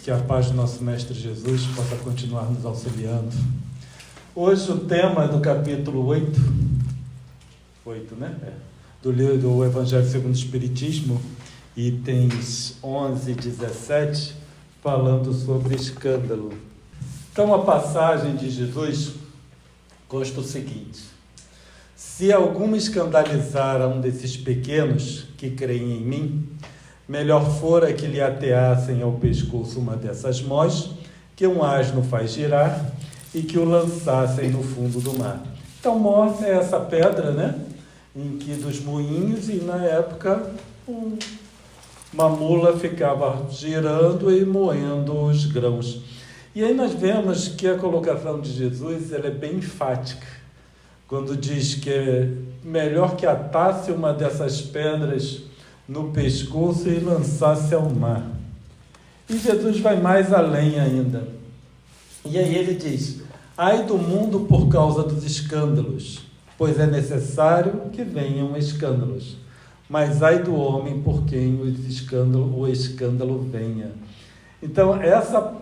Que a paz do nosso Mestre Jesus possa continuar nos auxiliando. Hoje o tema é do capítulo 8, né? Do livro do Evangelho segundo o Espiritismo, itens 11 e 17, falando sobre escândalo. Então a passagem de Jesus consta o seguinte: se algum escandalizar a um desses pequenos que creem em mim, melhor fora que lhe ateassem ao pescoço uma dessas mós, que um asno faz girar, e que o lançassem no fundo do mar. Então, mó é essa pedra, né? Em que dos moinhos, e na época uma mula ficava girando e moendo os grãos. E aí nós vemos que a colocação de Jesus ela é bem enfática, quando diz que é melhor que atasse uma dessas pedras no pescoço e lançasse ao mar. E Jesus vai mais além ainda. E aí ele diz: ai do mundo por causa dos escândalos, pois é necessário que venham escândalos. Mas ai do homem por quem o escândalo venha. Então, essa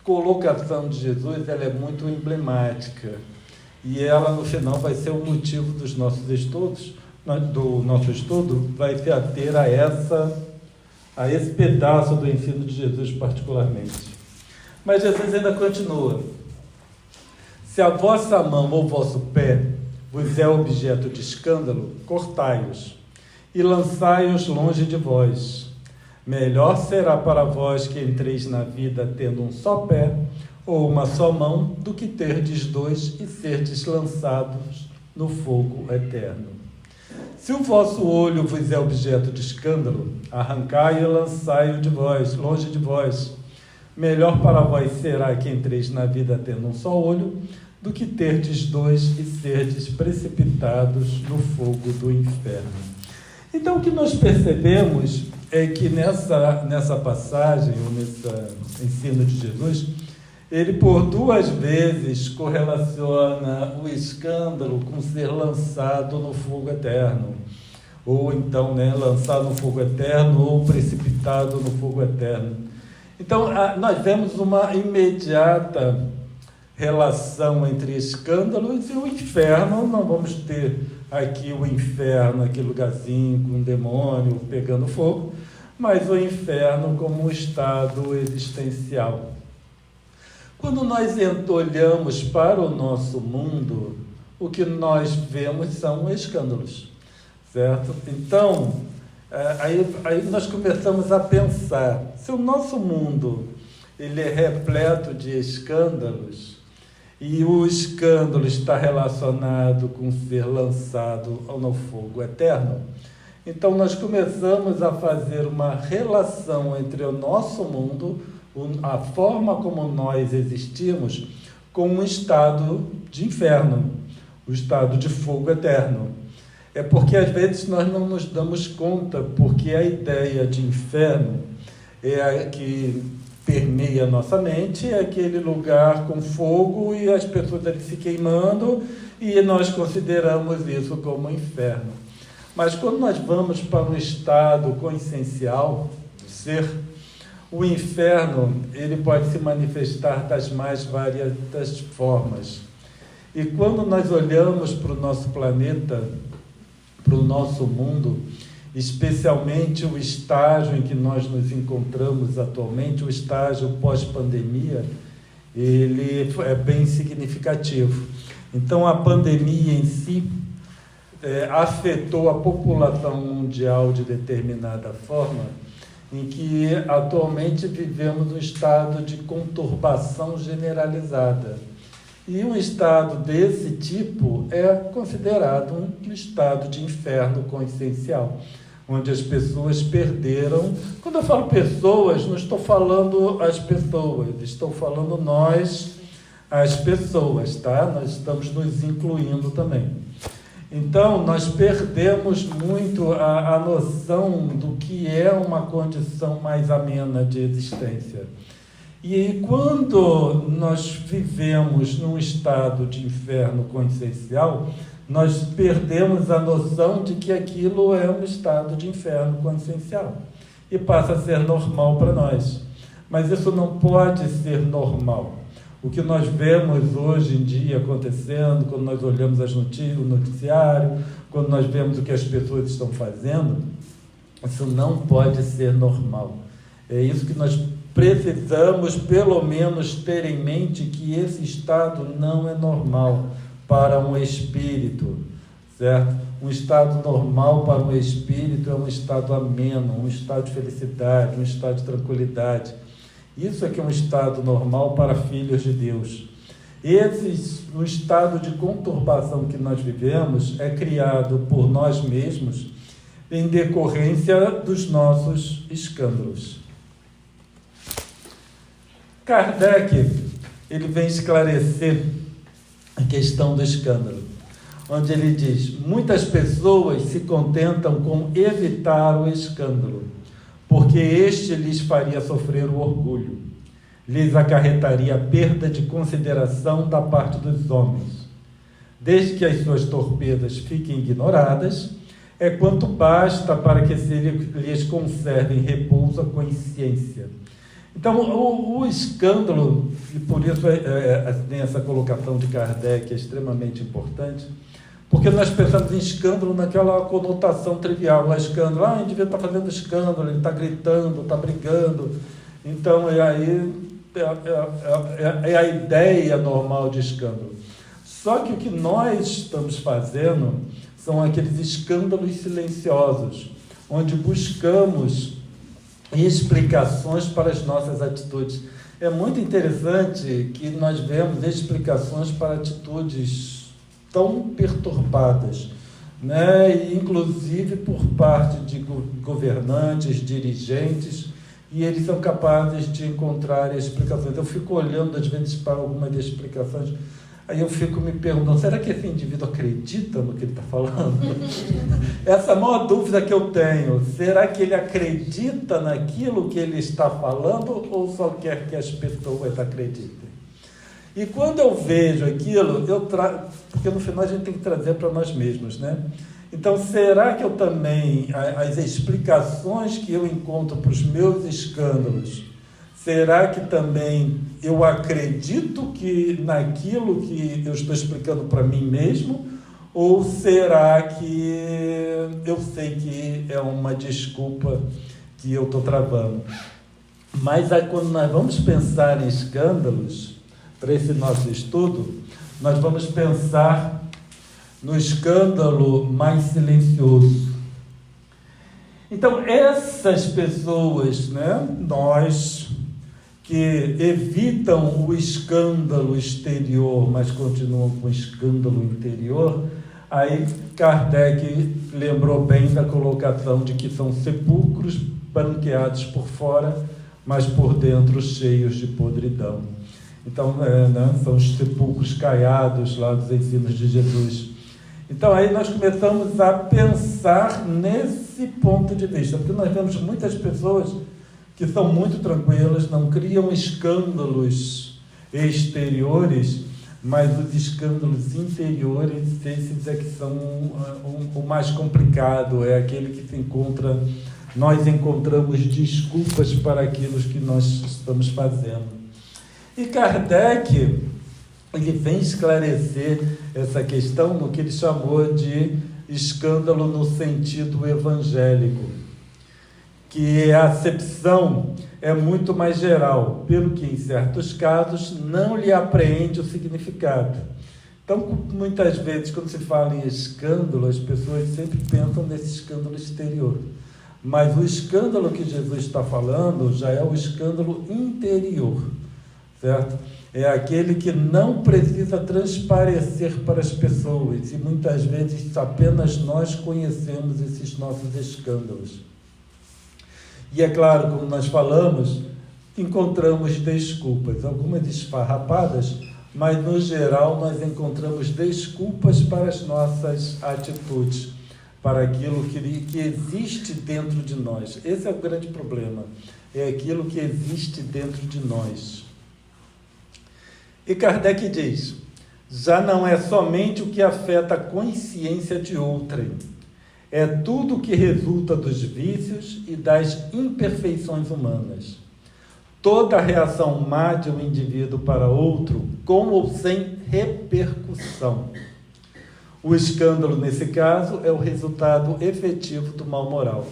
colocação de Jesus ela é muito emblemática. E ela, no final, vai ser o motivo dos nossos estudos. Do nosso estudo vai se ater a esse pedaço do ensino de Jesus particularmente. Mas Jesus ainda continua: se a vossa mão ou vosso pé vos é objeto de escândalo, cortai-os e lançai-os longe de vós. Melhor será para vós que entreis na vida tendo um só pé ou uma só mão, do que terdes dois e serdes lançados no fogo eterno. Se o vosso olho vos é objeto de escândalo, arrancai e lançai-o de vós, longe de vós. Melhor para vós será que entreis na vida tendo um só olho, do que terdes dois e serdes precipitados no fogo do inferno. Então, o que nós percebemos é que nessa passagem, ou nesse ensino de Jesus, ele por duas vezes correlaciona o escândalo com ser lançado no fogo eterno, ou então lançado no fogo eterno, ou precipitado no fogo eterno. Então, nós vemos uma imediata relação entre escândalos e o inferno. Não vamos ter aqui o inferno, aquele lugarzinho com um demônio pegando fogo, mas o inferno como um estado existencial. Quando nós olhamos para o nosso mundo, o que nós vemos são escândalos, certo? Então, aí nós começamos a pensar, se o nosso mundo ele é repleto de escândalos, e o escândalo está relacionado com ser lançado no fogo eterno, então nós começamos a fazer uma relação entre o nosso mundo, a forma como nós existimos, com um estado de inferno, o estado de fogo eterno. É porque às vezes nós não nos damos conta, porque a ideia de inferno é a que permeia a nossa mente, é aquele lugar com fogo e as pessoas ali se queimando, e nós consideramos isso como inferno. Mas quando nós vamos para um estado consciencial, ser, o inferno ele pode se manifestar das mais várias formas. E quando nós olhamos para o nosso planeta, para o nosso mundo, especialmente o estágio em que nós nos encontramos atualmente, o estágio pós-pandemia, ele é bem significativo. Então, a pandemia em si afetou a população mundial de determinada forma, em que atualmente vivemos um estado de conturbação generalizada. E um estado desse tipo é considerado um estado de inferno consciencial, onde as pessoas perderam. Quando eu falo pessoas, não estou falando as pessoas, estou falando nós, as pessoas, tá? Nós estamos nos incluindo também. Então, nós perdemos muito a noção do que é uma condição mais amena de existência. E quando nós vivemos num estado de inferno consciencial, nós perdemos a noção de que aquilo é um estado de inferno consciencial e passa a ser normal para nós. Mas isso não pode ser normal. O que nós vemos hoje em dia acontecendo, quando nós olhamos as notícias, o noticiário, quando nós vemos o que as pessoas estão fazendo, isso não pode ser normal. É isso que nós precisamos, pelo menos, ter em mente, que esse estado não é normal para um espírito, certo? Um estado normal para um espírito é um estado ameno, um estado de felicidade, um estado de tranquilidade. Isso é que é um estado normal para filhos de Deus. O estado de conturbação que nós vivemos é criado por nós mesmos em decorrência dos nossos escândalos. Kardec, ele vem esclarecer a questão do escândalo, onde ele diz: muitas pessoas se contentam com evitar o escândalo, porque este lhes faria sofrer o orgulho, lhes acarretaria a perda de consideração da parte dos homens. Desde que as suas torpezas fiquem ignoradas, é quanto basta para que se lhes conserve em repouso a consciência. Então, o escândalo, e por isso tem essa colocação de Kardec, é extremamente importante, porque nós pensamos em escândalo naquela conotação trivial. O escândalo, o indivíduo está fazendo escândalo, ele está gritando, está brigando. Então, aí é a ideia normal de escândalo. Só que o que nós estamos fazendo são aqueles escândalos silenciosos, onde buscamos explicações para as nossas atitudes. É muito interessante que nós vemos explicações para atitudes tão perturbadas, né? Inclusive por parte de governantes, dirigentes, e eles são capazes de encontrar explicações. Eu fico olhando às vezes para algumas das explicações, aí eu fico me perguntando, será que esse indivíduo acredita no que ele está falando? Essa é a maior dúvida que eu tenho. Será que ele acredita naquilo que ele está falando ou só quer que as pessoas acreditem? E quando eu vejo aquilo, porque no final a gente tem que trazer para nós mesmos, né? Então, será que eu também, as explicações que eu encontro para os meus escândalos, será que também eu acredito naquilo que eu estou explicando para mim mesmo? Ou será que eu sei que é uma desculpa que eu estou travando? Mas aí, quando nós vamos pensar em escândalos, para esse nosso estudo, nós vamos pensar no escândalo mais silencioso. Então, essas pessoas, né, nós que evitam o escândalo exterior, mas continuam com o escândalo interior, aí Kardec lembrou bem da colocação de que são sepulcros branqueados por fora, mas por dentro cheios de podridão. Então, são os sepulcros caiados lá dos ensinos de Jesus. Então, aí nós começamos a pensar nesse ponto de vista, porque nós vemos muitas pessoas que são muito tranquilas, não criam escândalos exteriores, mas os escândalos interiores, esses é que são o mais complicado, é aquele que nós encontramos desculpas para aquilo que nós estamos fazendo. E Kardec, ele vem esclarecer essa questão no que ele chamou de escândalo no sentido evangélico, que a acepção é muito mais geral, pelo que em certos casos não lhe apreende o significado. Então, muitas vezes, quando se fala em escândalo, as pessoas sempre pensam nesse escândalo exterior. Mas o escândalo que Jesus está falando já é o escândalo interior, certo? É aquele que não precisa transparecer para as pessoas, e muitas vezes apenas nós conhecemos esses nossos escândalos. E é claro, como nós falamos, encontramos desculpas, algumas esfarrapadas, mas no geral nós encontramos desculpas para as nossas atitudes, para aquilo que existe dentro de nós. Esse é o grande problema, é aquilo que existe dentro de nós. E Kardec diz: já não é somente o que afeta a consciência de outrem, é tudo o que resulta dos vícios e das imperfeições humanas. toda reação má de um indivíduo para outro, com ou sem repercussão. O escândalo, nesse caso, é o resultado efetivo do mal moral.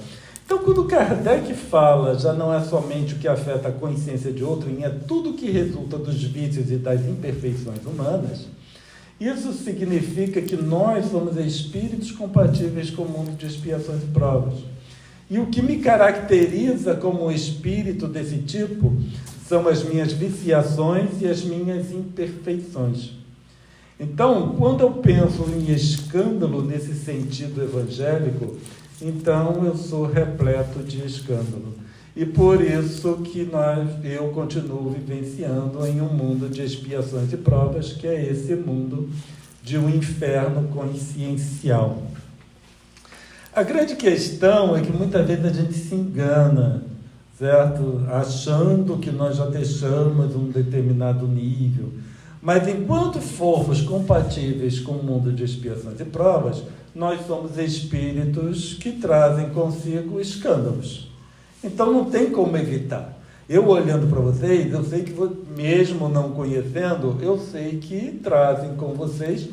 Então, quando Kardec fala, já não é somente o que afeta a consciência de outrem, é tudo que resulta dos vícios e das imperfeições humanas, isso significa que nós somos espíritos compatíveis com o mundo de expiações e provas. E o que me caracteriza como um espírito desse tipo são as minhas viciações e as minhas imperfeições. Então, quando eu penso em escândalo nesse sentido evangélico, então eu sou repleto de escândalo. E por isso que eu continuo vivenciando em um mundo de expiações e provas, que é esse mundo de um inferno consciencial. A grande questão é que muitas vezes a gente se engana, certo? Achando que nós já deixamos um determinado nível. Mas enquanto formos compatíveis com o mundo de expiações e provas, nós somos espíritos que trazem consigo escândalos. Então não tem como evitar. Eu olhando para vocês, eu sei que mesmo não conhecendo, eu sei que trazem com vocês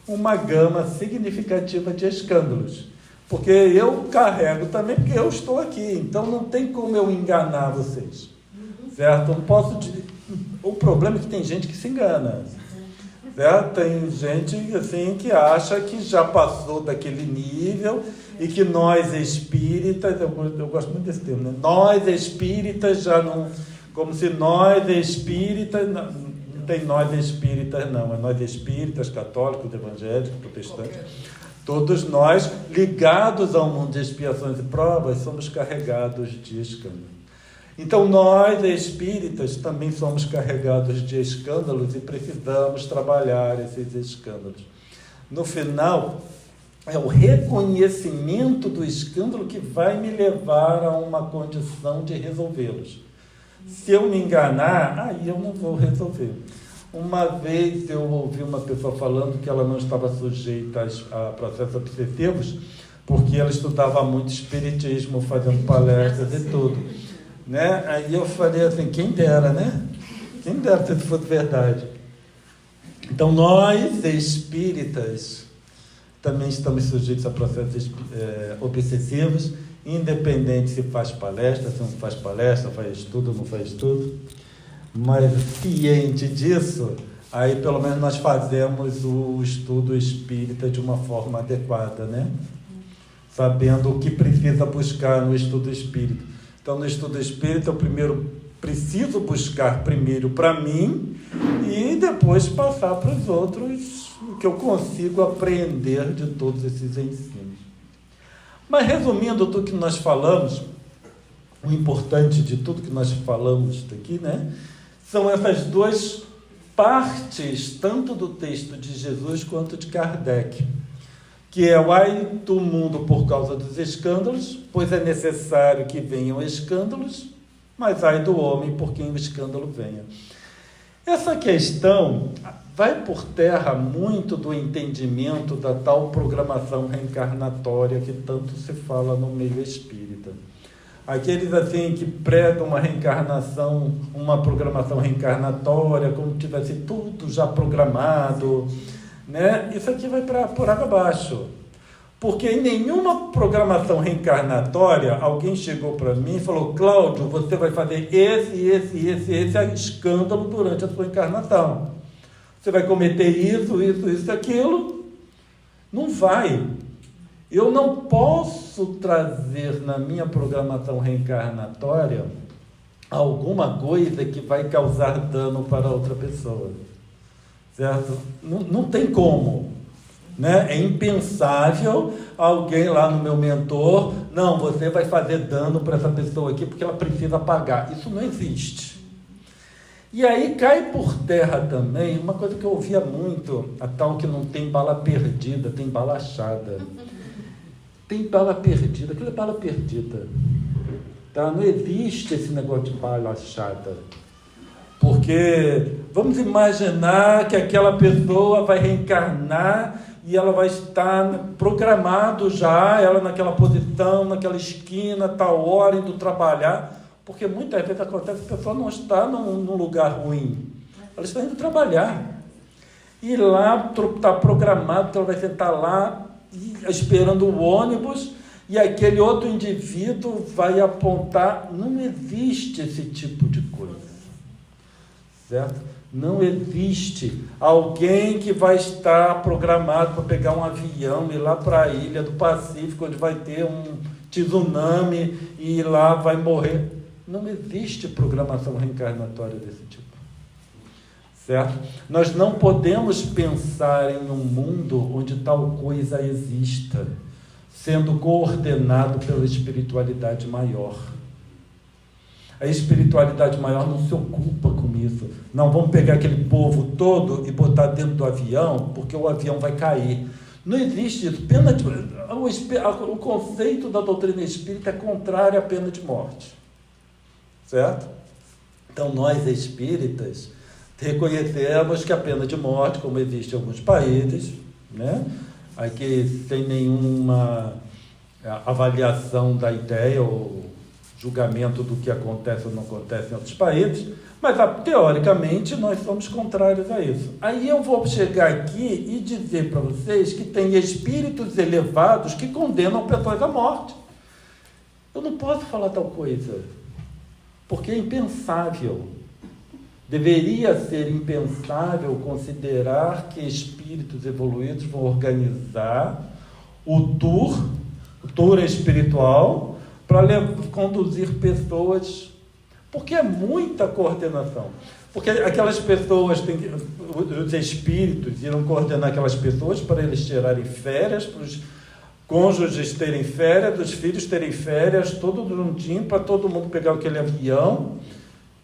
uma gama significativa de escândalos. Porque eu carrego também, porque eu estou aqui. Então não tem como eu enganar vocês. Certo? Não posso dizer. O problema é que tem gente que se engana. Certo? Tem gente assim que acha que já passou daquele nível e que nós espíritas, eu gosto muito desse termo, né? Nós espíritas já não, como se nós espíritas, não tem nós espíritas não, é nós espíritas, católicos, evangélicos, protestantes, todos nós ligados ao mundo de expiações e provas somos carregados de escândalos. Então nós espíritas também somos carregados de escândalos e precisamos trabalhar esses escândalos. No final, é o reconhecimento do escândalo que vai me levar a uma condição de resolvê-los. Se eu me enganar, aí eu não vou resolver. Uma vez eu ouvi uma pessoa falando que ela não estava sujeita a processos obsessivos porque ela estudava muito espiritismo, fazendo palestras e tudo. Né? Aí eu falei assim, quem dera, né? Quem dera se isso fosse verdade. Então nós, espíritas, também estamos sujeitos a processos obsessivos, independente se faz palestra, se não faz palestra, faz estudo, não faz estudo. Mas ciente disso, aí pelo menos nós fazemos o estudo espírita de uma forma adequada, né? Sabendo o que precisa buscar no estudo espírita. Então, no estudo espírita, eu preciso buscar primeiro para mim e depois passar para os outros o que eu consigo aprender de todos esses ensinos. Mas, resumindo tudo que nós falamos, o importante de tudo que nós falamos aqui, né, são essas duas partes, tanto do texto de Jesus quanto de Kardec, que é o ai do mundo por causa dos escândalos, pois é necessário que venham escândalos, mas ai do homem por quem o escândalo venha. Essa questão vai por terra muito do entendimento da tal programação reencarnatória que tanto se fala no meio espírita. Aqueles assim que pregam uma reencarnação, uma programação reencarnatória, como se tivesse tudo já programado, né? Isso aqui vai por água abaixo. Porque em nenhuma programação reencarnatória, alguém chegou para mim e falou, Cláudio, você vai fazer esse escândalo durante a sua encarnação. Você vai cometer isso, aquilo. Não vai. Eu não posso trazer na minha programação reencarnatória alguma coisa que vai causar dano para outra pessoa. Certo? Não tem como. Né? É impensável alguém lá no meu mentor, não, você vai fazer dano para essa pessoa aqui porque ela precisa pagar. Isso não existe. E aí cai por terra também uma coisa que eu ouvia muito, a tal que não tem bala perdida, tem bala achada. Tem bala perdida, aquilo é bala perdida. Tá? Não existe esse negócio de bala achada. Porque vamos imaginar que aquela pessoa vai reencarnar e ela vai estar programado já, ela naquela posição, naquela esquina, tal hora, indo trabalhar, Porque muitas vezes acontece que a pessoa não está num lugar ruim, ela está indo trabalhar. E lá está programado que ela vai sentar lá esperando o ônibus e aquele outro indivíduo vai apontar. Não existe esse tipo de coisa, certo? Não existe alguém que vai estar programado para pegar um avião e ir lá para a ilha do Pacífico, onde vai ter um tsunami e lá vai morrer. Não existe programação reencarnatória desse tipo, certo? Nós não podemos pensar em um mundo onde tal coisa exista, sendo coordenado pela espiritualidade maior. A espiritualidade maior não se ocupa com isso. Não vamos pegar aquele povo todo e botar dentro do avião, porque o avião vai cair. Não existe isso. O conceito da doutrina espírita é contrário à pena de morte. Certo? Então, nós espíritas reconhecemos que a pena de morte, como existe em alguns países, né? Aqui sem nenhuma avaliação da ideia ou julgamento do que acontece ou não acontece em outros países, mas teoricamente nós somos contrários a isso. Aí eu vou chegar aqui e dizer para vocês que tem espíritos elevados que condenam pessoas à morte. Eu não posso falar tal coisa, porque é impensável. Deveria ser impensável considerar que espíritos evoluídos vão organizar o tour espiritual para conduzir pessoas, porque é muita coordenação. Porque aquelas pessoas, os espíritos irão coordenar aquelas pessoas para eles tirarem férias, para os cônjuges terem férias, os filhos terem férias, tudo juntinho, para todo mundo pegar aquele avião.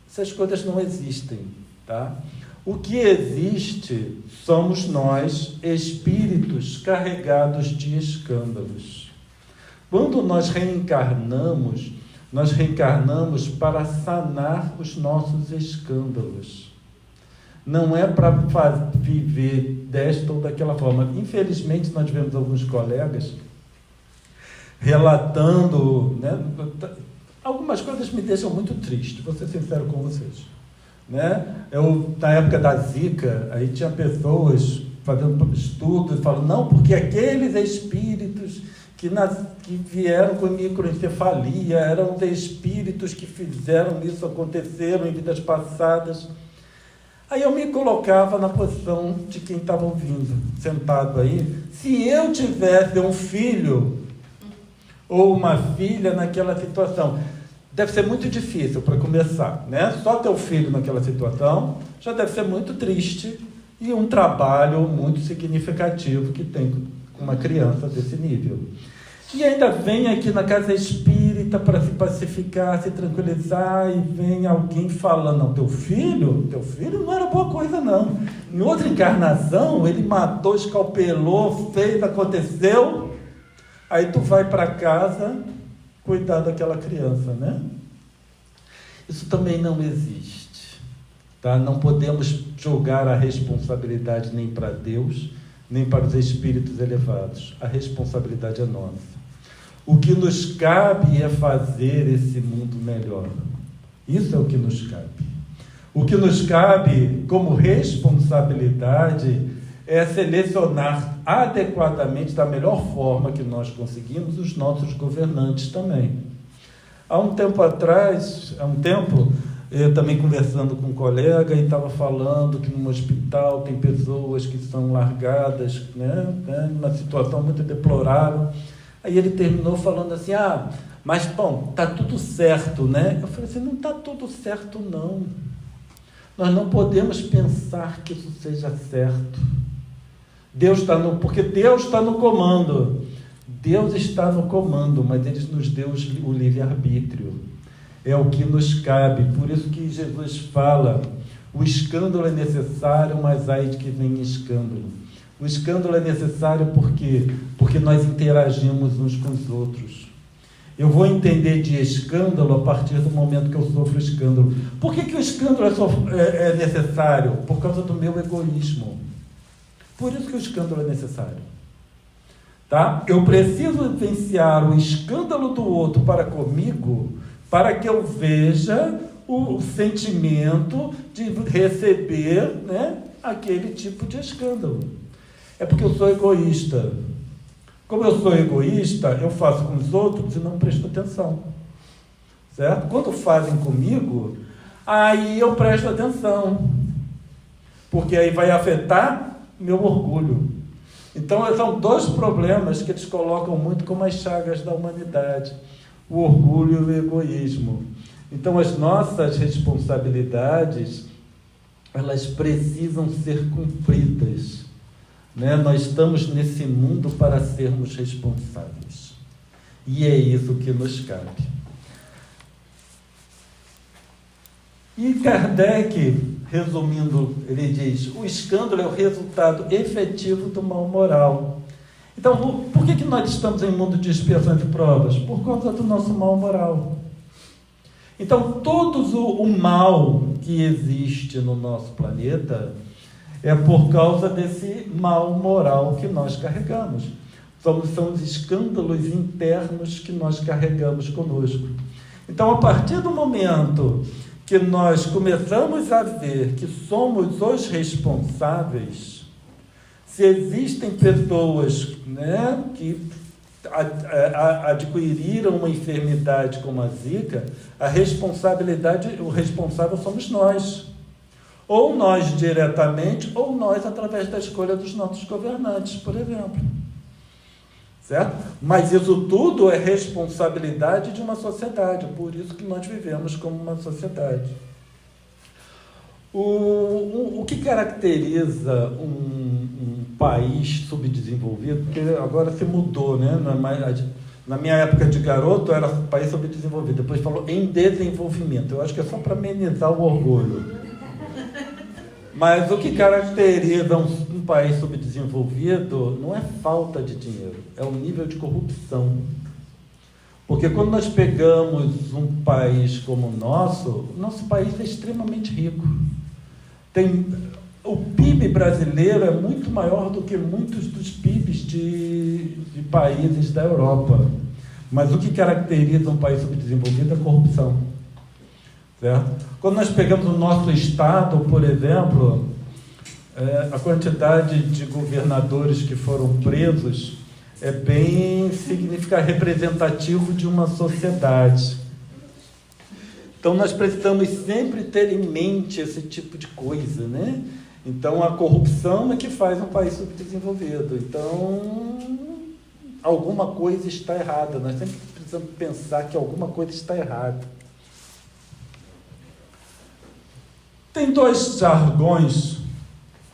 Essas coisas não existem, tá? O que existe somos nós, espíritos carregados de escândalos. Quando nós reencarnamos para sanar os nossos escândalos. Não é para viver desta ou daquela forma. Infelizmente, nós tivemos alguns colegas relatando, né? Algumas coisas me deixam muito triste, vou ser sincero com vocês. Né? Na época da Zika, aí tinha pessoas fazendo estudos, falando, não, porque aqueles espíritos que vieram com microencefalia, eram os espíritos que fizeram isso, aconteceram em vidas passadas. Aí eu me colocava na posição de quem estava ouvindo, sentado aí. Se eu tivesse um filho ou uma filha naquela situação, deve ser muito difícil para começar, né? Só ter o filho naquela situação já deve ser muito triste e um trabalho muito significativo que tem com uma criança desse nível. E ainda vem aqui na casa espírita para se pacificar, se tranquilizar, e vem alguém falando, não, teu filho não era boa coisa não. Em outra encarnação, ele matou, escalpelou, fez, aconteceu, aí tu vai para casa cuidar daquela criança, né? Isso também não existe, tá? Não podemos jogar a responsabilidade nem para Deus, nem para os espíritos elevados. A responsabilidade é nossa. O que nos cabe é fazer esse mundo melhor. Isso é o que nos cabe. O que nos cabe como responsabilidade é selecionar adequadamente, da melhor forma que nós conseguimos, os nossos governantes também. Há um tempo, eu também conversando com um colega e estava falando que num hospital tem pessoas que são largadas, né, numa situação muito deplorável. Aí ele terminou falando assim, mas bom, está tudo certo, né? Eu falei assim, não está tudo certo não. Nós não podemos pensar que isso seja certo. Porque Deus está no comando. Deus está no comando, mas Ele nos deu o livre-arbítrio. É o que nos cabe. Por isso que Jesus fala, o escândalo é necessário, mas ai de que vem escândalo. O escândalo é necessário por quê? Porque nós interagimos uns com os outros. Eu vou entender de escândalo a partir do momento que eu sofro escândalo. Por que o escândalo é necessário? Por causa do meu egoísmo. Por isso que o escândalo é necessário. Tá? Eu preciso vivenciar o escândalo do outro para comigo, para que eu veja o sentimento de receber, né, aquele tipo de escândalo. É porque eu sou egoísta. Como eu sou egoísta, eu faço com os outros e não presto atenção. Certo? Quando fazem comigo, aí eu presto atenção. Porque aí vai afetar meu orgulho. Então, são dois problemas que eles colocam muito como as chagas da humanidade: o orgulho e o egoísmo. Então, as nossas responsabilidades, elas precisam ser cumpridas, né? Nós estamos nesse mundo para sermos responsáveis. E é isso que nos cabe. E Kardec, resumindo, ele diz: o escândalo é o resultado efetivo do mal moral. Então, por que nós estamos em mundo de expiação de provas? Por causa do nosso mal moral. Então, todo o mal que existe no nosso planeta é por causa desse mal moral que nós carregamos. São os escândalos internos que nós carregamos conosco. Então, a partir do momento que nós começamos a ver que somos os responsáveis, se existem pessoas, né, que adquiriram uma enfermidade como a Zika, a responsabilidade, o responsável somos nós. Ou nós diretamente, ou nós através da escolha dos nossos governantes, por exemplo. Certo? Mas isso tudo é responsabilidade de uma sociedade, por isso que nós vivemos como uma sociedade. O que caracteriza um país subdesenvolvido, porque agora se mudou, né? Na minha época de garoto era país subdesenvolvido, depois falou em desenvolvimento. Eu acho que é só para amenizar o orgulho. Mas o que caracteriza um país subdesenvolvido não é falta de dinheiro, é o nível de corrupção. Porque quando nós pegamos um país como o nosso país é extremamente rico. O PIB brasileiro é muito maior do que muitos dos PIBs de países da Europa. Mas o que caracteriza um país subdesenvolvido é a corrupção. Certo? Quando nós pegamos o nosso estado, por exemplo, a quantidade de governadores que foram presos é bem representativo de uma sociedade. Então, nós precisamos sempre ter em mente esse tipo de coisa, né? Então, a corrupção é que faz um país subdesenvolvido. Então, alguma coisa está errada. Nós sempre precisamos pensar que alguma coisa está errada. Tem dois jargões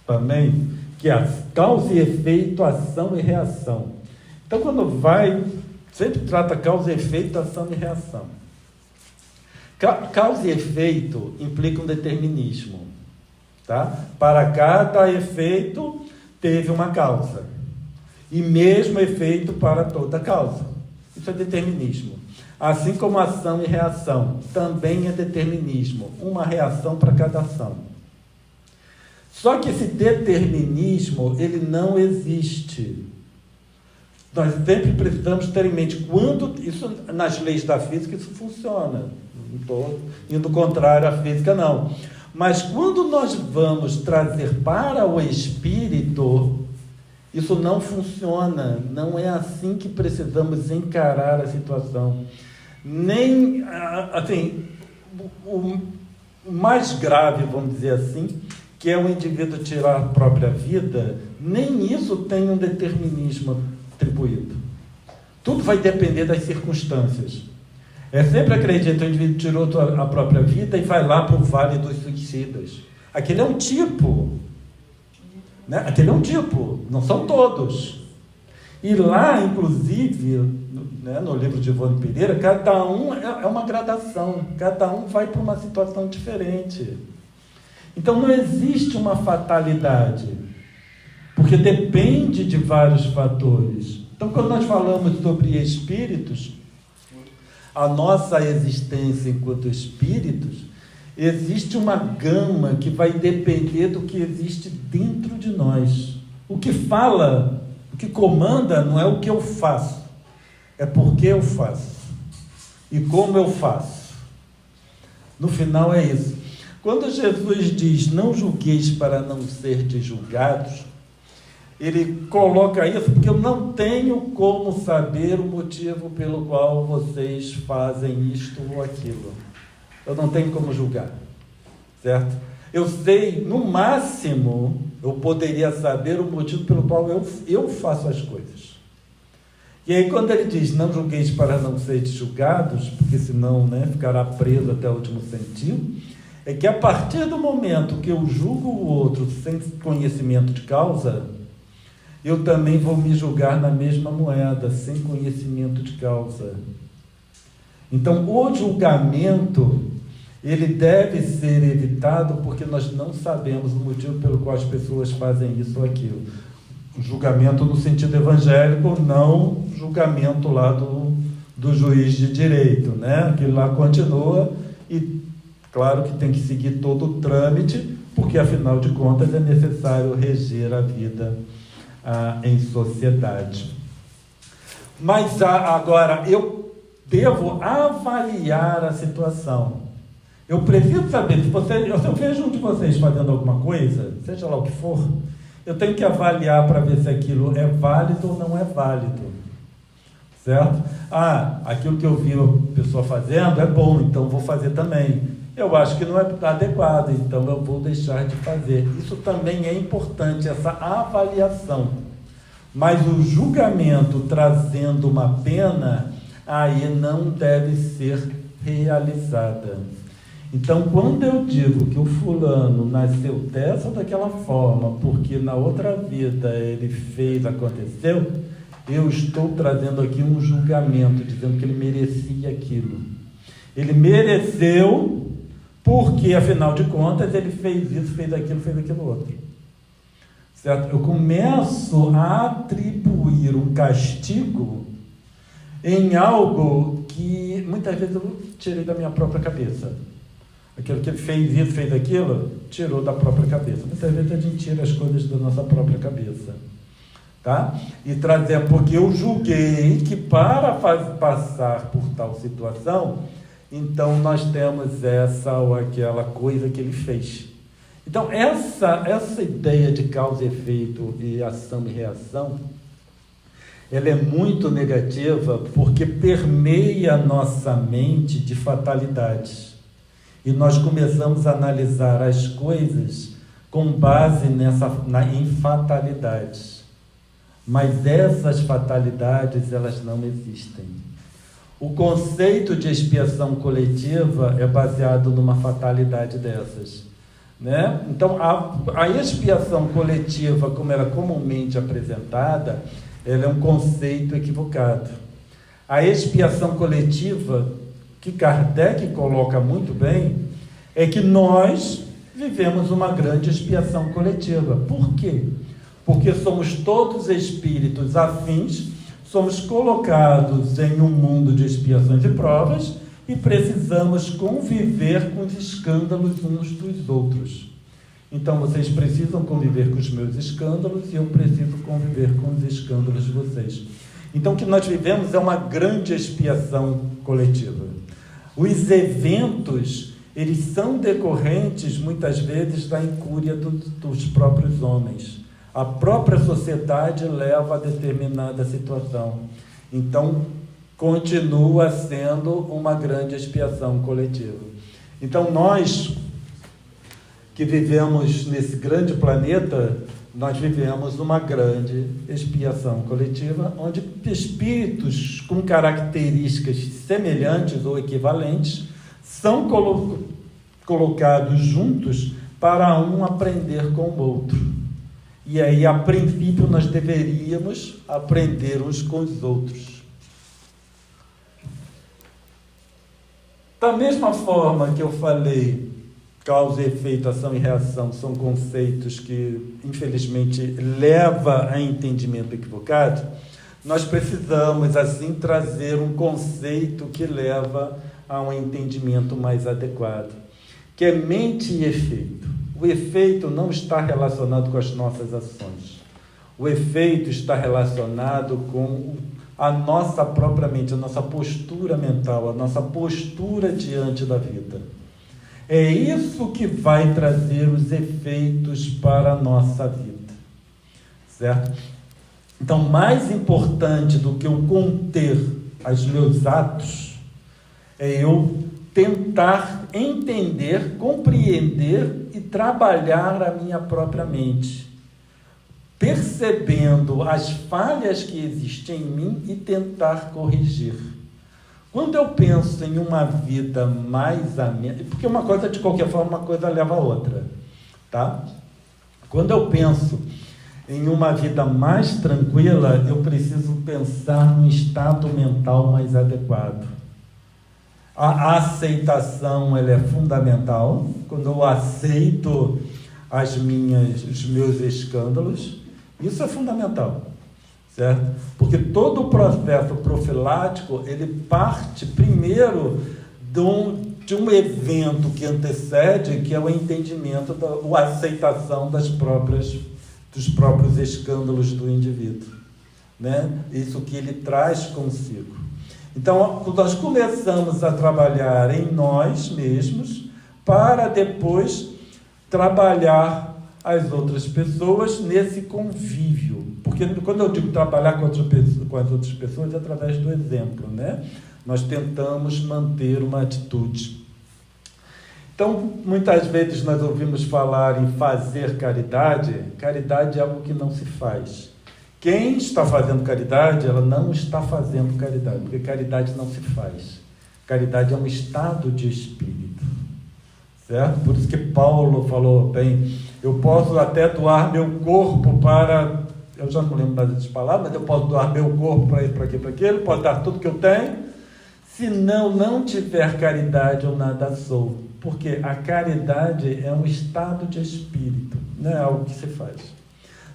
também, que é causa e efeito, ação e reação. Então, quando sempre trata causa e efeito, ação e reação. Causa e efeito implica um determinismo. Tá? Para cada efeito, teve uma causa. E mesmo efeito para toda causa. Isso é determinismo. Assim como ação e reação, também é determinismo, uma reação para cada ação. Só que esse determinismo, ele não existe. Nós sempre precisamos ter em mente, isso nas leis da física isso funciona, não estou indo contrário à física não, mas quando nós vamos trazer para o espírito, isso não funciona, não é assim que precisamos encarar a situação. Nem, assim, o mais grave, vamos dizer assim, que é o indivíduo tirar a própria vida, nem isso tem um determinismo atribuído. Tudo vai depender das circunstâncias. Sempre acredito que o indivíduo tirou a própria vida e vai lá para o Vale dos Suicidas. Aquele é um tipo, né? Aquele é um tipo, não são todos. E lá, inclusive, né, no livro de Ivone Pereira, cada um é uma gradação, cada um vai para uma situação diferente. Então não existe uma fatalidade, porque depende de vários fatores. Então, quando nós falamos sobre espíritos, a nossa existência enquanto espíritos, existe uma gama que vai depender do que existe dentro de nós. O que comanda não é o que eu faço, é porque eu faço e como eu faço. No final é isso. Quando Jesus diz, não julgueis para não ser julgados, ele coloca isso porque eu não tenho como saber o motivo pelo qual vocês fazem isto ou aquilo. Eu não tenho como julgar, certo? Eu sei, no máximo, eu poderia saber o motivo pelo qual eu faço as coisas. E aí quando ele diz, não julgueis para não seres julgados, porque senão, ficará preso até o último centímetro, é que a partir do momento que eu julgo o outro sem conhecimento de causa, eu também vou me julgar na mesma moeda, sem conhecimento de causa. Então, o julgamento, ele deve ser evitado porque nós não sabemos o motivo pelo qual as pessoas fazem isso ou aquilo. Julgamento no sentido evangélico, não julgamento lá do juiz de direito, Aquilo lá continua e, claro que tem que seguir todo o trâmite, porque, afinal de contas, é necessário reger a vida em sociedade. Mas agora, eu devo avaliar a situação. Eu preciso saber, se eu vejo um de vocês fazendo alguma coisa, seja lá o que for, eu tenho que avaliar para ver se aquilo é válido ou não é válido. Certo? Aquilo que eu vi a pessoa fazendo é bom, então vou fazer também. Eu acho que não é adequado, então eu vou deixar de fazer. Isso também é importante, essa avaliação. Mas o julgamento trazendo uma pena, aí não deve ser realizada. Então, quando eu digo que o fulano nasceu dessa ou daquela forma, porque na outra vida ele aconteceu, eu estou trazendo aqui um julgamento, dizendo que ele merecia aquilo. Ele mereceu porque, afinal de contas, ele fez isso, fez aquilo outro. Certo? Eu começo a atribuir um castigo em algo que muitas vezes eu tirei da minha própria cabeça. Aquilo que ele fez isso, fez aquilo, tirou da própria cabeça. Muitas vezes a gente tira as coisas da nossa própria cabeça. Tá? E trazer, porque eu julguei que para passar por tal situação, então nós temos essa ou aquela coisa que ele fez. Então, essa ideia de causa e efeito e ação e reação, ela é muito negativa porque permeia a nossa mente de fatalidades. E nós começamos a analisar as coisas com base em fatalidades. Mas essas fatalidades, elas não existem. O conceito de expiação coletiva é baseado numa fatalidade dessas. Então, a expiação coletiva, como ela é comumente apresentada, ela é um conceito equivocado. A expiação coletiva, que Kardec coloca muito bem, é que nós vivemos uma grande expiação coletiva. Por quê? Porque somos todos espíritos afins, somos colocados em um mundo de expiações e provas e precisamos conviver com os escândalos uns dos outros. Então, vocês precisam conviver com os meus escândalos e eu preciso conviver com os escândalos de vocês. Então, o que nós vivemos é uma grande expiação coletiva. Os eventos, eles são decorrentes, muitas vezes, da incúria dos próprios homens. A própria sociedade leva a determinada situação. Então, continua sendo uma grande expiação coletiva. Então, nós que vivemos nesse grande planeta, nós vivemos uma grande expiação coletiva, onde espíritos com características semelhantes ou equivalentes são colocados juntos para um aprender com o outro. E aí, a princípio, nós deveríamos aprender uns com os outros. Da mesma forma que eu falei, causa e efeito, ação e reação são conceitos que, infelizmente, levam a entendimento equivocado, nós precisamos, assim, trazer um conceito que leva a um entendimento mais adequado, que é mente e efeito. O efeito não está relacionado com as nossas ações. O efeito está relacionado com a nossa própria mente, a nossa postura mental, a nossa postura diante da vida. É isso que vai trazer os efeitos para a nossa vida, certo? Então, mais importante do que eu conter os meus atos, é eu tentar entender, compreender e trabalhar a minha própria mente, percebendo as falhas que existem em mim e tentar corrigir. Quando eu penso em uma vida mais amena, porque uma coisa, de qualquer forma, uma coisa leva a outra, tá? Quando eu penso em uma vida mais tranquila, eu preciso pensar num estado mental mais adequado. A aceitação, ela é fundamental. Quando eu aceito os meus escândalos, isso é fundamental, certo? Porque todo o processo profilático, ele parte primeiro de um evento que antecede, que é o entendimento, a aceitação dos próprios escândalos do indivíduo, né? Isso que ele traz consigo. Então, nós começamos a trabalhar em nós mesmos para depois trabalhar as outras pessoas nesse convívio. Porque quando eu digo trabalhar com as outras pessoas, é através do exemplo, né? Nós tentamos manter uma atitude. Então, muitas vezes nós ouvimos falar em fazer caridade. Caridade é algo que não se faz. Quem está fazendo caridade, ela não está fazendo caridade, porque caridade não se faz. Caridade é um estado de espírito, certo? Por isso que Paulo falou, bem, eu posso até doar meu corpo para... Eu já não lembro mais dessas palavras, mas eu posso doar meu corpo para isso, para aquilo, para aquilo, posso dar tudo que eu tenho. Se não tiver caridade, eu nada sou. Porque a caridade é um estado de espírito, não é algo que se faz.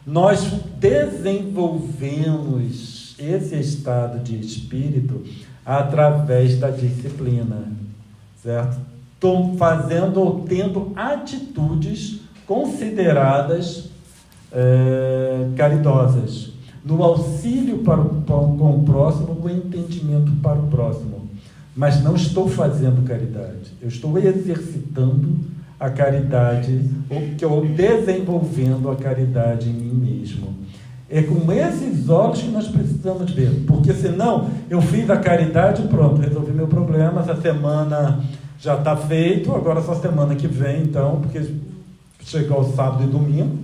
Nós desenvolvemos esse estado de espírito através da disciplina, certo? Fazendo ou tendo atitudes consideradas caridosas, no auxílio com o próximo, no entendimento para o próximo. Mas não estou fazendo caridade, eu estou exercitando a caridade, ou desenvolvendo a caridade em mim mesmo. É com esses olhos que nós precisamos ver, porque senão eu fiz a caridade e pronto, resolvi meu problema, essa semana já está feito, agora só semana que vem, então, porque chegou o sábado e domingo,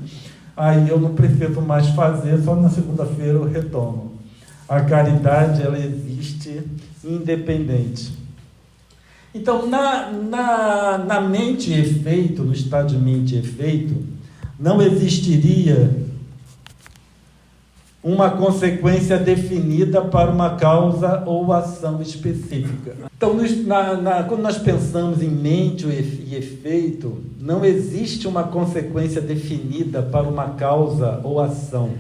aí eu não preciso mais fazer, só na segunda-feira eu retomo. A caridade, ela existe independente. Então, na mente efeito, no estado de mente efeito, não existiria uma consequência definida para uma causa ou ação específica. Então, quando nós pensamos em mente e efeito, não existe uma consequência definida para uma causa ou ação,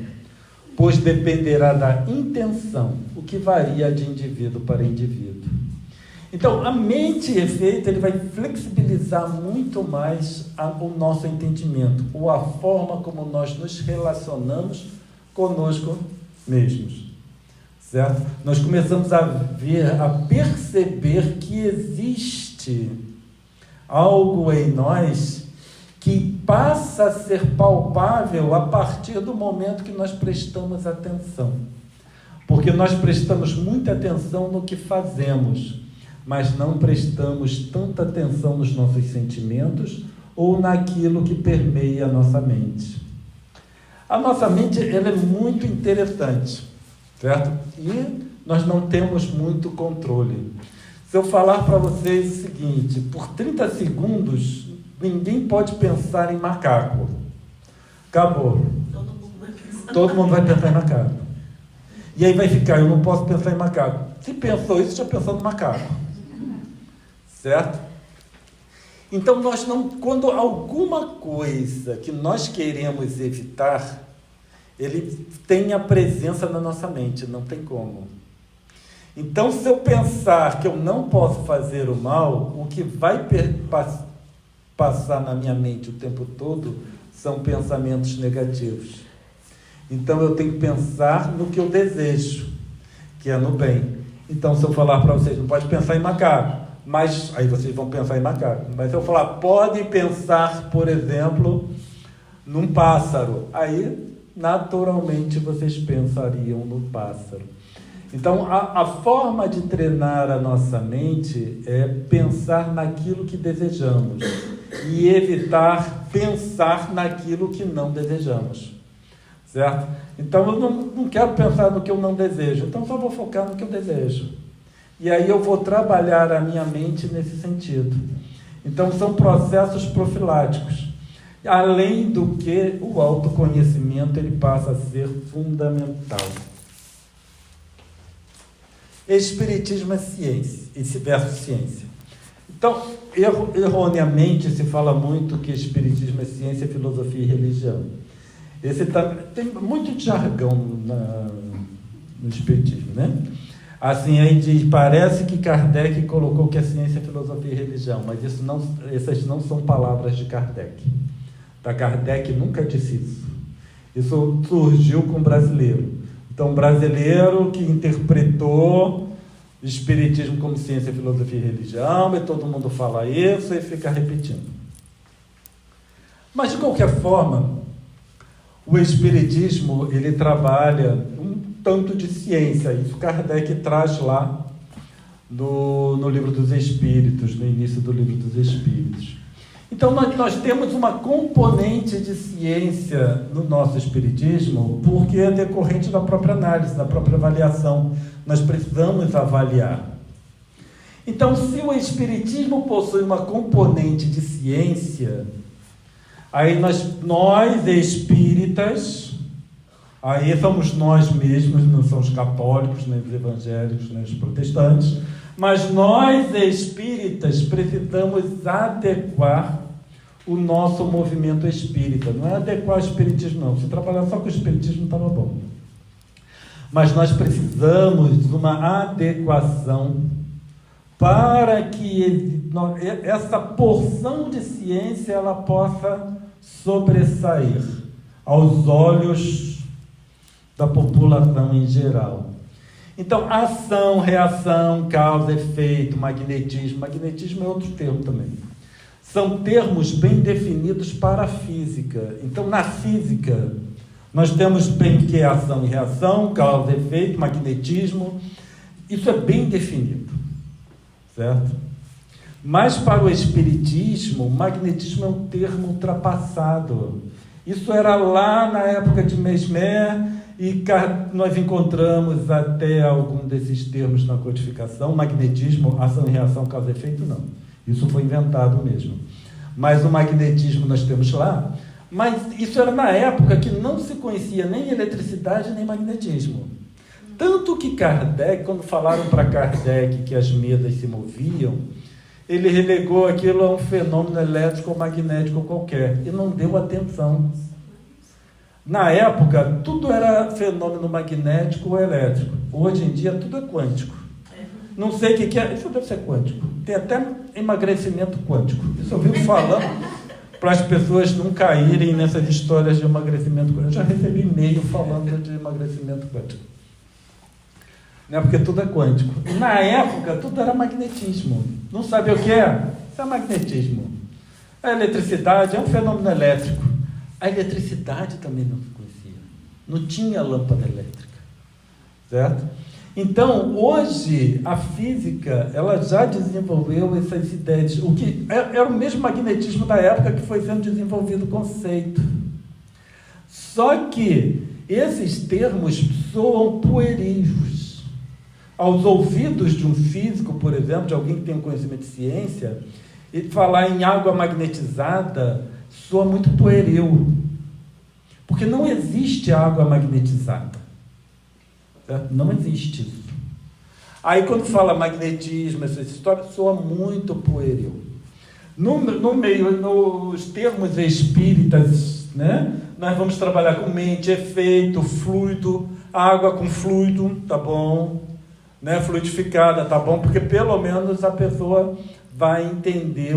pois dependerá da intenção, o que varia de indivíduo para indivíduo. Então, a mente e efeito, ele vai flexibilizar muito mais o nosso entendimento, ou a forma como nós nos relacionamos conosco mesmos, certo? Nós começamos a perceber que existe algo em nós que passa a ser palpável a partir do momento que nós prestamos atenção. Porque nós prestamos muita atenção no que fazemos, mas não prestamos tanta atenção nos nossos sentimentos ou naquilo que permeia a nossa mente. A nossa mente, ela é muito interessante, certo? E nós não temos muito controle. Se eu falar para vocês o seguinte, por 30 segundos, ninguém pode pensar em macaco. Acabou. Todo mundo vai pensar em macaco. E aí vai ficar, eu não posso pensar em macaco. Se pensou isso, já pensou no macaco. Certo? Então, quando alguma coisa que nós queremos evitar, ele tem a presença na nossa mente, não tem como. Então, se eu pensar que eu não posso fazer o mal, o que vai passar na minha mente o tempo todo são pensamentos negativos. Então, eu tenho que pensar no que eu desejo, que é no bem. Então, se eu falar para vocês, não pode pensar em macaco, mas aí vocês vão pensar em macaco. Mas se eu falar, podem pensar, por exemplo, num pássaro, aí naturalmente vocês pensariam no pássaro. Então, a forma de treinar a nossa mente é pensar naquilo que desejamos e evitar pensar naquilo que não desejamos, certo? Então, eu não quero pensar no que eu não desejo, então só vou focar no que eu desejo. E aí eu vou trabalhar a minha mente nesse sentido. Então, são processos profiláticos. Além do que, o autoconhecimento ele passa a ser fundamental. Espiritismo é ciência, esse verso ciência. Então, erroneamente se fala muito que espiritismo é ciência, filosofia e religião. Tem muito jargão no espiritismo, né? Assim, aí diz, parece que Kardec colocou que é ciência, filosofia e religião, mas essas não são palavras de Kardec. Kardec nunca disse isso. Isso surgiu com o brasileiro. Então, o brasileiro que interpretou o espiritismo como ciência, filosofia e religião, e todo mundo fala isso e fica repetindo. Mas, de qualquer forma, o espiritismo, ele trabalha um tanto de ciência. Isso Kardec traz lá no Livro dos Espíritos, no início do Livro dos Espíritos. Então, nós temos uma componente de ciência no nosso espiritismo, porque é decorrente da própria análise, da própria avaliação. Nós precisamos avaliar. Então, se o espiritismo possui uma componente de ciência, aí nós espíritas, aí somos nós mesmos, não são os católicos, nem os evangélicos, nem os protestantes, mas nós espíritas precisamos adequar o nosso movimento espírita. Não é adequar o espiritismo, não. Se trabalhar só com o espiritismo, estava bom. Mas nós precisamos de uma adequação para que essa porção de ciência ela possa sobressair aos olhos da população em geral. Então, ação, reação, causa, efeito, magnetismo. Magnetismo é outro termo também. São termos bem definidos para a física. Então, na física, nós temos bem que é ação e reação, causa, efeito, magnetismo. Isso é bem definido, certo? Mas para o espiritismo, o magnetismo é um termo ultrapassado. Isso era lá na época de Mesmer, e nós encontramos até algum desses termos na codificação. Magnetismo, ação e reação, causa e efeito, não. Isso foi inventado mesmo. Mas o magnetismo nós temos lá. Mas isso era na época que não se conhecia nem eletricidade nem magnetismo. Tanto que Kardec, quando falaram para Kardec que as mesas se moviam, ele relegou aquilo a um fenômeno elétrico ou magnético qualquer e não deu atenção. Na época, tudo era fenômeno magnético ou elétrico. Hoje em dia, tudo é quântico. Não sei o que é. Isso deve ser quântico. Tem até emagrecimento quântico. Isso eu vivo falando para as pessoas não caírem nessas histórias de emagrecimento quântico. Eu já recebi e-mail falando de emagrecimento quântico. Não é porque tudo é quântico. E na época, tudo era magnetismo. Não sabe o que é? Isso é magnetismo. A eletricidade é um fenômeno elétrico. A eletricidade também não se conhecia. Não tinha lâmpada elétrica. Certo? Então, hoje, a física, ela já desenvolveu essas ideias. O que era o mesmo magnetismo da época que foi sendo desenvolvido o conceito. Só que esses termos soam pueris. Aos ouvidos de um físico, por exemplo, de alguém que tem um conhecimento de ciência, e falar em água magnetizada soa muito pueril. Porque não existe água magnetizada. Certo? Não existe isso. Aí quando fala magnetismo, essa história, soa muito pueril. Nos termos espíritas, né, nós vamos trabalhar com mente, efeito, fluido, água com fluido, tá bom? Né, fluidificada, tá bom? Porque pelo menos a pessoa vai entender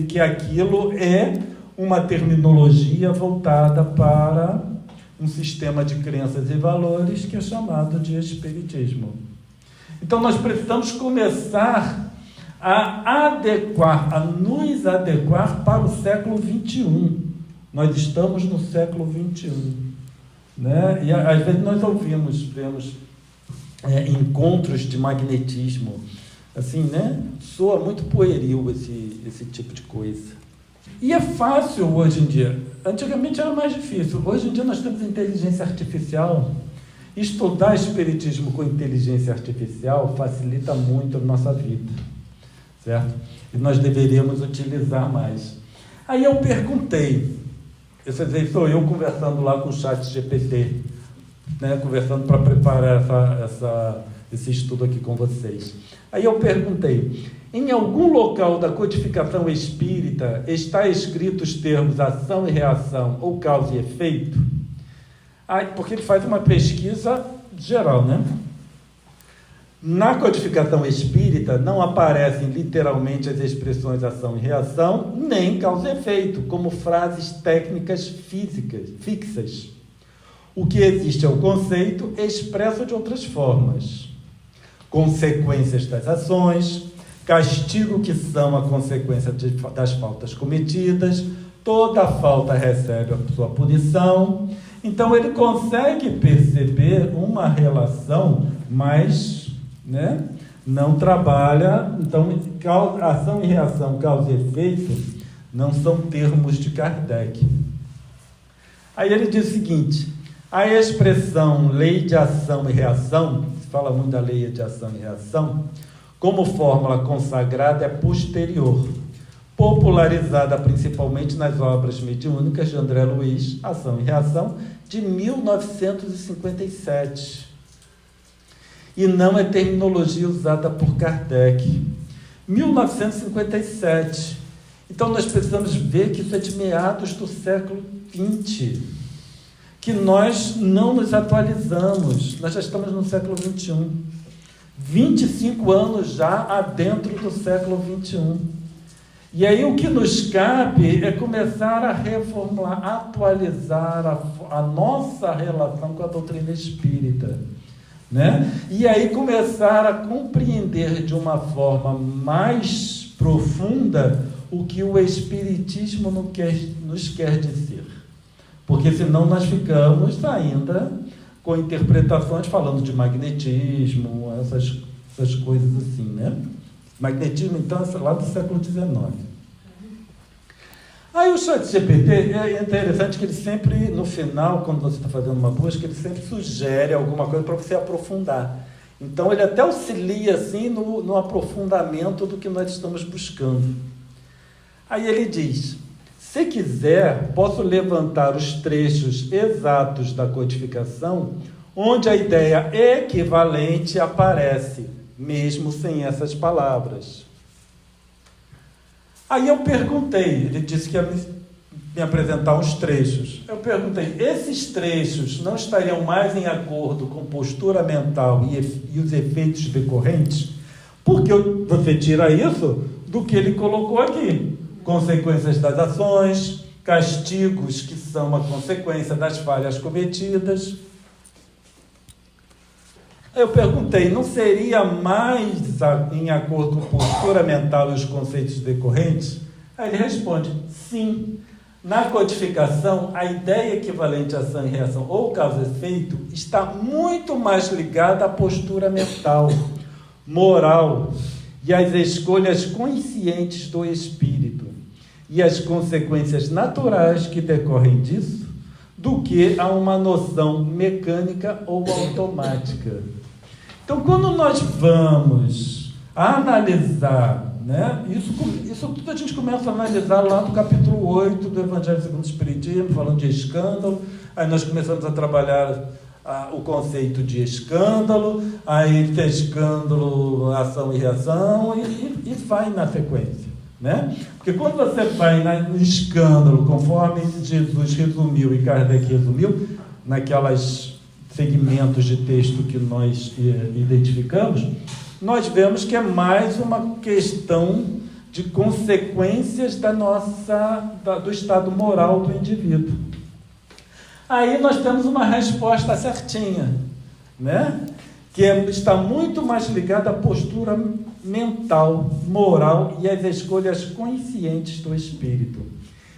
que aquilo é uma terminologia voltada para um sistema de crenças e valores que é chamado de espiritismo. Então nós precisamos começar a nos adequar para o século XXI. Nós estamos no século XXI. Né? E às vezes nós vemos encontros de magnetismo, assim, né? Soa muito pueril esse tipo de coisa. E é fácil hoje em dia. Antigamente era mais difícil. Hoje em dia nós temos inteligência artificial. Estudar espiritismo com inteligência artificial facilita muito a nossa vida, certo? E nós deveríamos utilizar mais. Aí eu perguntei, sou eu conversando lá com o ChatGPT, né, conversando para preparar esse estudo aqui com vocês. Aí eu perguntei, em algum local da codificação espírita está escrito os termos ação e reação ou causa e efeito? Porque ele faz uma pesquisa geral, né? Na codificação espírita não aparecem literalmente as expressões ação e reação, nem causa e efeito, como frases técnicas fixas. O que existe é o conceito expresso de outras formas. Consequências das ações, castigo que são a consequência das faltas cometidas, toda falta recebe a sua punição. Então ele consegue perceber uma relação, mas, né, não trabalha. Então, ação e reação, causa e efeito, não são termos de Kardec. Aí ele diz o seguinte: a expressão lei de ação e reação, se fala muito da lei de ação e reação, como fórmula consagrada é posterior, popularizada principalmente nas obras mediúnicas de André Luiz, Ação e Reação, de 1957. E não é terminologia usada por Kardec. 1957. Então nós precisamos ver que isso é de meados do século XX, que nós não nos atualizamos. Nós já estamos no século XXI. 25 anos já adentro do século XXI. E aí o que nos cabe é começar a reformular, atualizar a nossa relação com a doutrina espírita, né? E aí começar a compreender de uma forma mais profunda o que o Espiritismo nos quer dizer. Porque senão nós ficamos ainda com interpretações falando de magnetismo, essas coisas assim, né? Magnetismo, então, é lá do século XIX. Aí o ChatGPT, é interessante que ele sempre, no final, quando você está fazendo uma busca, ele sempre sugere alguma coisa para você aprofundar. Então, ele até auxilia, assim, no aprofundamento do que nós estamos buscando. Aí ele diz: se quiser, posso levantar os trechos exatos da codificação, onde a ideia equivalente aparece, mesmo sem essas palavras. Aí eu perguntei, ele disse que ia me apresentar uns trechos. Eu perguntei, esses trechos não estariam mais em acordo com postura mental e os efeitos decorrentes? Porque você tira isso do que ele colocou aqui. Consequências das ações, castigos que são a consequência das falhas cometidas. Eu perguntei, não seria mais em acordo com a postura mental e os conceitos decorrentes? Aí ele responde, sim. Na codificação, a ideia equivalente a ação e reação ou causa e efeito está muito mais ligada à postura mental, moral e às escolhas conscientes do espírito e às consequências naturais que decorrem disso, do que a uma noção mecânica ou automática. Então, quando nós vamos analisar, né, isso tudo a gente começa a analisar lá no capítulo 8 do Evangelho segundo o Espiritismo, falando de escândalo. Aí nós começamos a trabalhar o conceito de escândalo, aí tem escândalo, ação e reação, e vai na sequência, né? Porque quando você vai no escândalo, conforme Jesus resumiu e Kardec resumiu, naquelas segmentos de texto que nós identificamos, nós vemos que é mais uma questão de consequências do estado moral do indivíduo. Aí nós temos uma resposta certinha, né? está muito mais ligada à postura mental, moral e às escolhas conscientes do espírito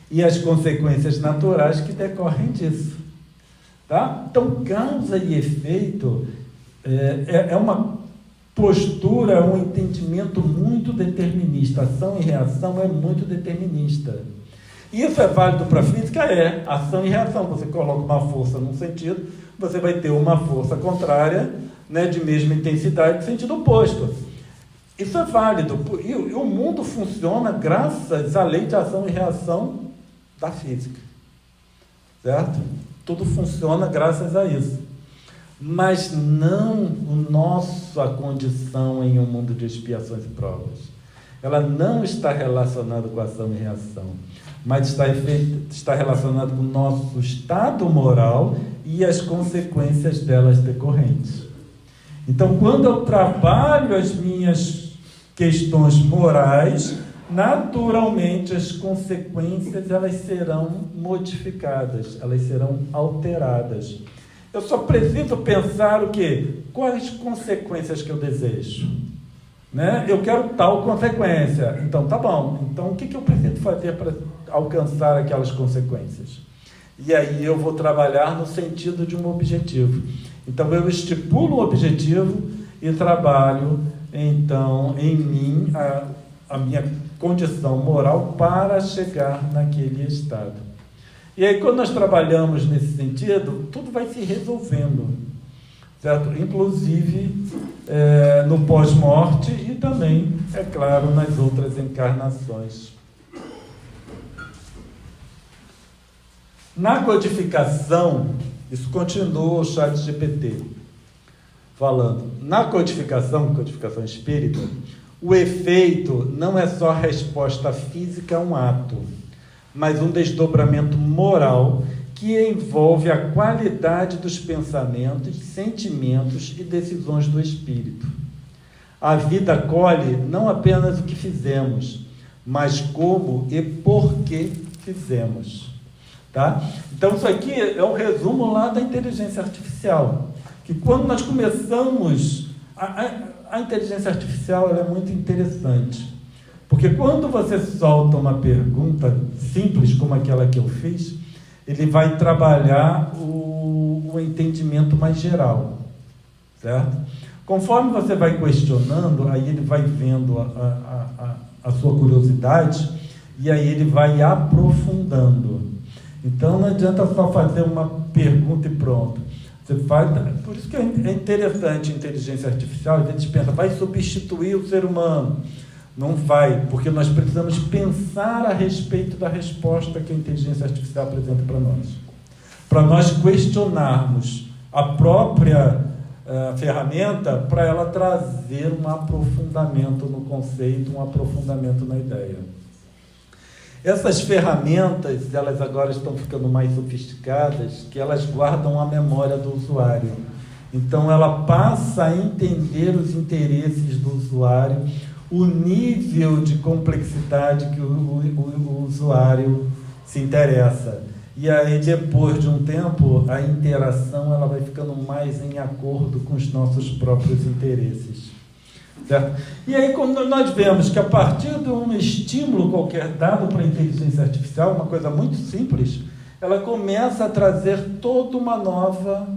e às consequências naturais que decorrem disso. Tá? Então, causa e efeito é uma postura, um entendimento muito determinista. Ação e reação é muito determinista. Isso é válido para a física? É. Ação e reação. Você coloca uma força num sentido, você vai ter uma força contrária, né, de mesma intensidade, sentido oposto. Isso é válido. E o mundo funciona graças à lei de ação e reação da física. Certo? Tudo funciona graças a isso. Mas não a condição em um mundo de expiações e provas. Ela não está relacionada com ação e reação, mas está relacionada com o nosso estado moral e as consequências delas decorrentes. Então, quando eu trabalho as minhas questões morais, naturalmente as consequências elas serão modificadas, elas serão alteradas. Eu só preciso pensar o quê? Quais consequências que eu desejo? Né? Eu quero tal consequência. Então, tá bom. Então, o que eu preciso fazer para alcançar aquelas consequências? E aí eu vou trabalhar no sentido de um objetivo. Então, eu estipulo um objetivo e trabalho, então, em mim a minha condição moral para chegar naquele estado. E aí, quando nós trabalhamos nesse sentido, tudo vai se resolvendo, certo? Inclusive no pós-morte e também, é claro, nas outras encarnações. Na codificação, isso continua o ChatGPT falando, na codificação espírita, o efeito não é só resposta física a um ato, mas um desdobramento moral que envolve a qualidade dos pensamentos, sentimentos e decisões do espírito. A vida colhe não apenas o que fizemos, mas como e por que fizemos. Tá? Então, isso aqui é um resumo lá da inteligência artificial, que quando nós começamos, a inteligência artificial ela é muito interessante. Porque quando você solta uma pergunta simples como aquela que eu fiz, ele vai trabalhar o entendimento mais geral, certo? Conforme você vai questionando, aí ele vai vendo a sua curiosidade e aí ele vai aprofundando. Então não adianta só fazer uma pergunta e pronto. Você faz, por isso que é interessante a inteligência artificial. A gente pensa, vai substituir o ser humano. Não vai, porque nós precisamos pensar a respeito da resposta que a inteligência artificial apresenta para nós. Para nós questionarmos a própria ferramenta, para ela trazer um aprofundamento no conceito, um aprofundamento na ideia. Essas ferramentas, elas agora estão ficando mais sofisticadas, que elas guardam a memória do usuário. Então, ela passa a entender os interesses do usuário, o nível de complexidade que o usuário se interessa. E aí, depois de um tempo, a interação ela vai ficando mais em acordo com os nossos próprios interesses. Certo? E aí, quando nós vemos que a partir de um estímulo qualquer dado para a inteligência artificial, uma coisa muito simples, ela começa a trazer toda uma nova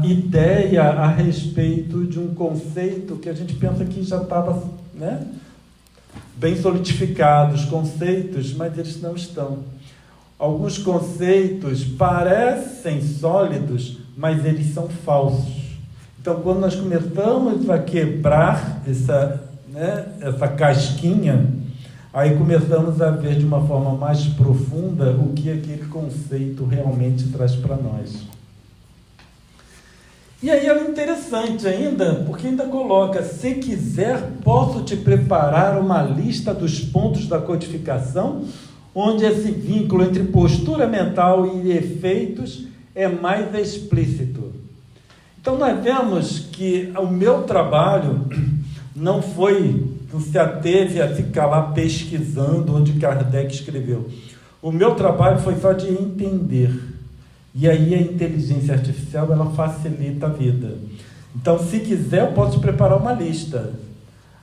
ideia a respeito de um conceito que a gente pensa que já estava, né, bem solidificado, os conceitos, mas eles não estão. Alguns conceitos parecem sólidos, mas eles são falsos. Então, quando nós começamos a quebrar essa casquinha, aí começamos a ver de uma forma mais profunda o que aquele conceito realmente traz para nós. E aí é interessante ainda, porque ainda coloca, se quiser, posso te preparar uma lista dos pontos da codificação, onde esse vínculo entre postura mental e efeitos é mais explícito. Então, nós vemos que o meu trabalho não se ateve a ficar lá pesquisando onde Kardec escreveu. O meu trabalho foi só de entender. E aí a inteligência artificial, ela facilita a vida. Então, se quiser, eu posso preparar uma lista.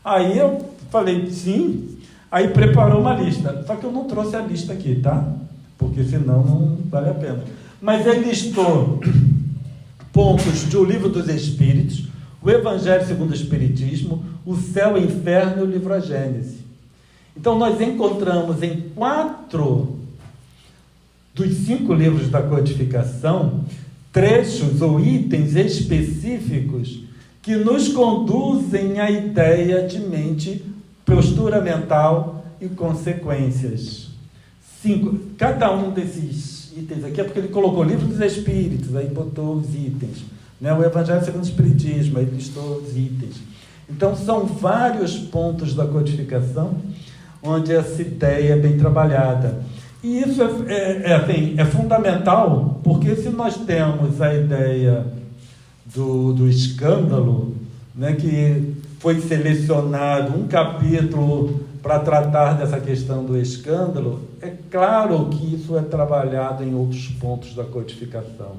Aí eu falei, sim. Aí preparou uma lista. Só que eu não trouxe a lista aqui, tá? Porque senão não vale a pena. Mas ele listou pontos do Livro dos Espíritos, o Evangelho segundo o Espiritismo, o Céu e o Inferno e o livro A Gênese. Então, nós encontramos em 4 dos 5 livros da codificação trechos ou itens específicos que nos conduzem à ideia de mente, postura mental e consequências. 5. Cada um desses itens aqui é porque ele colocou o Livro dos Espíritos, aí botou os itens. Né? O Evangelho segundo o Espiritismo, aí listou os itens. Então, são vários pontos da codificação onde essa ideia é bem trabalhada. E isso é fundamental, porque se nós temos a ideia do escândalo, né, que foi selecionado um capítulo para tratar dessa questão do escândalo, é claro que isso é trabalhado em outros pontos da codificação.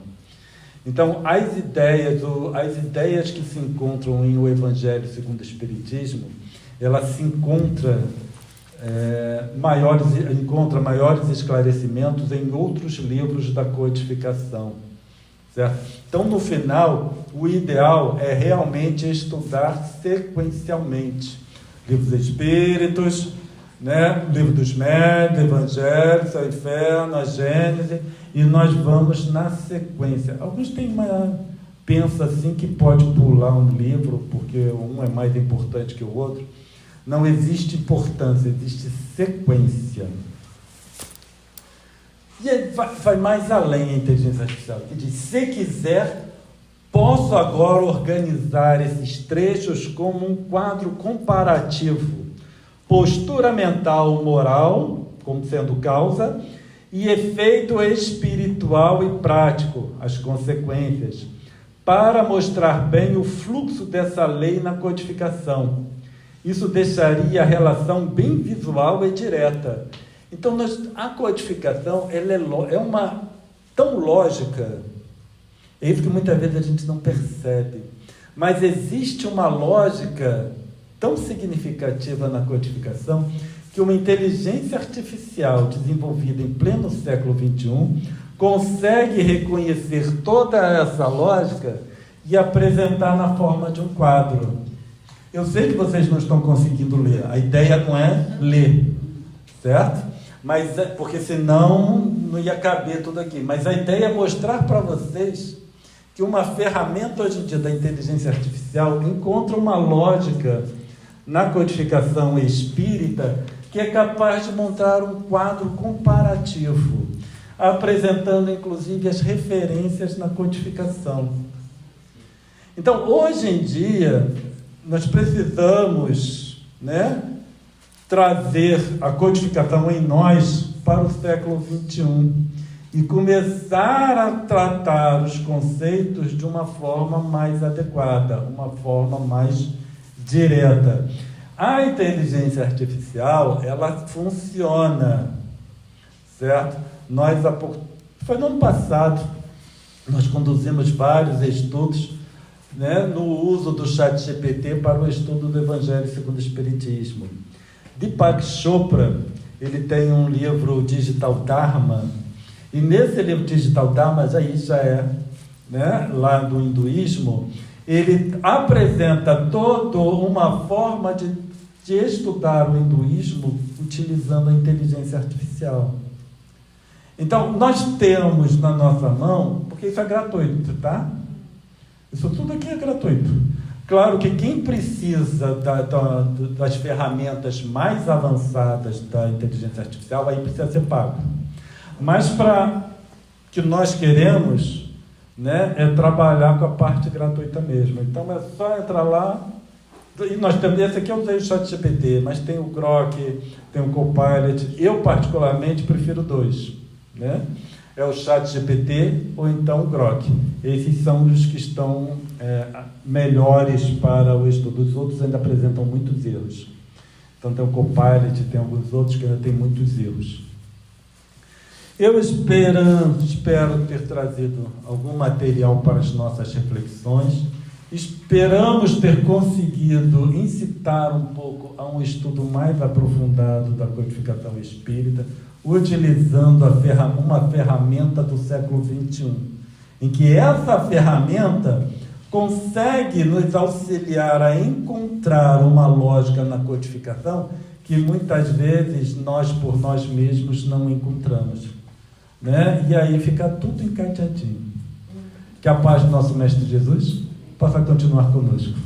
Então, as ideias que se encontram em O Evangelho segundo o Espiritismo, elas se encontram maiores esclarecimentos em outros livros da codificação, certo? Então, no final, o ideal é realmente estudar sequencialmente Livro dos Espíritos, né? Livro dos Médiuns, Evangelho, Céu e Inferno, a Gênese, e nós vamos na sequência. Alguns pensam assim que pode pular um livro porque um é mais importante que o outro. Não existe importância, existe sequência. E aí vai mais além a inteligência artificial, que diz, se quiser, posso agora organizar esses trechos como um quadro comparativo, postura mental moral, como sendo causa, e efeito espiritual e prático, as consequências, para mostrar bem o fluxo dessa lei na codificação. Isso deixaria a relação bem visual e direta. Então, a codificação ela é uma tão lógica, é isso que muitas vezes a gente não percebe, mas existe uma lógica tão significativa na codificação que uma inteligência artificial desenvolvida em pleno século XXI consegue reconhecer toda essa lógica e apresentar na forma de um quadro. Eu sei que vocês não estão conseguindo ler, a ideia não é ler, certo? Mas porque senão não ia caber tudo aqui. Mas a ideia é mostrar para vocês que uma ferramenta hoje em dia da inteligência artificial encontra uma lógica na codificação espírita que é capaz de montar um quadro comparativo, apresentando inclusive as referências na codificação. Então, hoje em dia, nós precisamos, né, trazer a codificação em nós para o século XXI e começar a tratar os conceitos de uma forma mais adequada, uma forma mais direta. A inteligência artificial, ela funciona, certo? Foi no ano passado, nós conduzimos vários estudos, né, no uso do ChatGPT para o estudo do Evangelho segundo o Espiritismo. Deepak Chopra, ele tem um livro Digital Dharma, e nesse livro Digital Dharma, já é, né, lá do hinduísmo, ele apresenta toda uma forma de estudar o hinduísmo utilizando a inteligência artificial. Então, nós temos na nossa mão, porque isso é gratuito, tá? Isso tudo aqui é gratuito. Claro que quem precisa das ferramentas mais avançadas da inteligência artificial, aí precisa ser pago. Mas para que nós queremos, né, é trabalhar com a parte gratuita mesmo. Então é só entrar lá, e nós temos, esse aqui eu usei o ChatGPT, mas tem o Grok, tem o Copilot, eu particularmente prefiro 2, né? É o ChatGPT ou então o Grok. Esses são os que estão melhores para o estudo. Os outros ainda apresentam muitos erros. Então tem o Copilot, tem alguns outros que ainda têm muitos erros. Eu espero ter trazido algum material para as nossas reflexões Esperamos ter conseguido incitar um pouco a um estudo mais aprofundado da codificação espírita, utilizando uma ferramenta do século XXI, em que essa ferramenta consegue nos auxiliar a encontrar uma lógica na codificação que muitas vezes nós, por nós mesmos, não encontramos, né? E aí fica tudo encaixadinho. Que a paz do nosso Mestre Jesus possa continuar conosco.